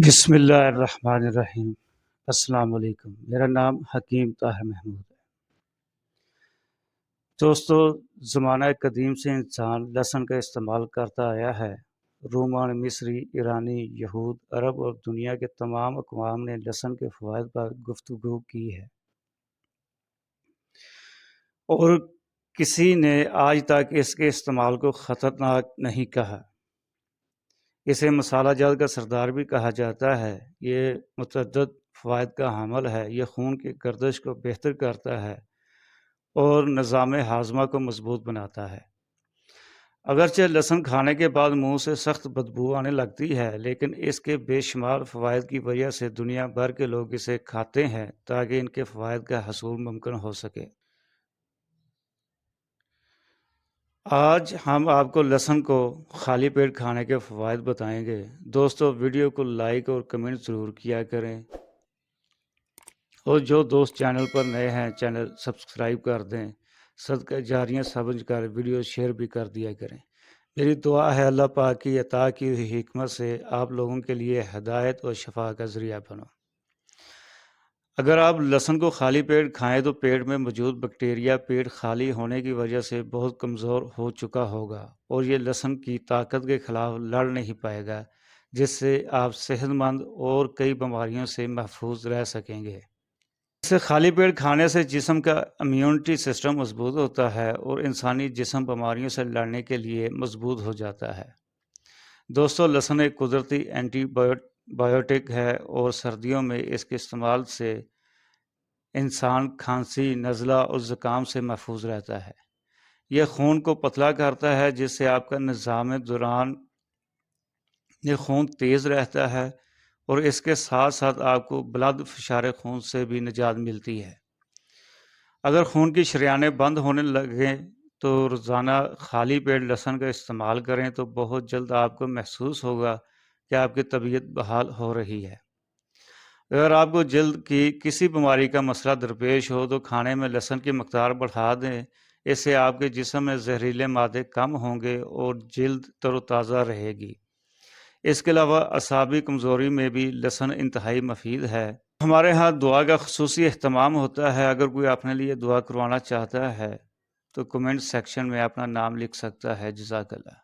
بسم اللہ الرحمن الرحیم۔ السلام علیکم، میرا نام حکیم طاہر محمود ہے۔ دوستو، زمانہ قدیم سے انسان لہسن کا استعمال کرتا آیا ہے۔ رومان، مصری، ایرانی، یہود، عرب اور دنیا کے تمام اقوام نے لہسن کے فوائد پر گفتگو کی ہے، اور کسی نے آج تک اس کے استعمال کو خطرناک نہیں کہا۔ اسے مسالہ جات کا سردار بھی کہا جاتا ہے۔ یہ متعدد فوائد کا حامل ہے۔ یہ خون کی گردش کو بہتر کرتا ہے اور نظام ہاضمہ کو مضبوط بناتا ہے۔ اگرچہ لہسن کھانے کے بعد منہ سے سخت بدبو آنے لگتی ہے، لیکن اس کے بے شمار فوائد کی وجہ سے دنیا بھر کے لوگ اسے کھاتے ہیں تاکہ ان کے فوائد کا حصول ممکن ہو سکے۔ آج ہم آپ کو لہسن کو خالی پیٹ کھانے کے فوائد بتائیں گے۔ دوستو، ویڈیو کو لائک اور کمنٹ ضرور کیا کریں، اور جو دوست چینل پر نئے ہیں چینل سبسکرائب کر دیں۔ صدقہ جاریہ سمجھ کر ویڈیو شیئر بھی کر دیا کریں۔ میری دعا ہے اللہ پاک کی عطا کی ہوئی حکمت سے آپ لوگوں کے لیے ہدایت اور شفا کا ذریعہ بنو۔ اگر آپ لہسن کو خالی پیٹ کھائیں تو پیٹ میں موجود بیکٹیریا پیٹ خالی ہونے کی وجہ سے بہت کمزور ہو چکا ہوگا، اور یہ لہسن کی طاقت کے خلاف لڑ نہیں پائے گا، جس سے آپ صحت مند اور کئی بیماریوں سے محفوظ رہ سکیں گے۔ اسے خالی پیٹ کھانے سے جسم کا امیونٹی سسٹم مضبوط ہوتا ہے اور انسانی جسم بیماریوں سے لڑنے کے لیے مضبوط ہو جاتا ہے۔ دوستو، لہسن ایک قدرتی اینٹی بایوٹک ہے، اور سردیوں میں اس کے استعمال سے انسان کھانسی، نزلہ اور زکام سے محفوظ رہتا ہے۔ یہ خون کو پتلا کرتا ہے، جس سے آپ کا نظام دوران یہ خون تیز رہتا ہے، اور اس کے ساتھ ساتھ آپ کو بلڈ فشار خون سے بھی نجات ملتی ہے۔ اگر خون کی شریانیں بند ہونے لگیں تو روزانہ خالی پیٹ لہسن کا استعمال کریں تو بہت جلد آپ کو محسوس ہوگا کہ آپ کی طبیعت بحال ہو رہی ہے۔ اگر آپ کو جلد کی کسی بیماری کا مسئلہ درپیش ہو تو کھانے میں لہسن کی مقدار بڑھا دیں۔ اس سے آپ کے جسم میں زہریلے مادے کم ہوں گے اور جلد تر و تازہ رہے گی۔ اس کے علاوہ اعصابی کمزوری میں بھی لہسن انتہائی مفید ہے۔ ہمارے ہاں دعا کا خصوصی اہتمام ہوتا ہے۔ اگر کوئی اپنے لیے دعا کروانا چاہتا ہے تو کمنٹ سیکشن میں اپنا نام لکھ سکتا ہے۔ جزاک اللہ۔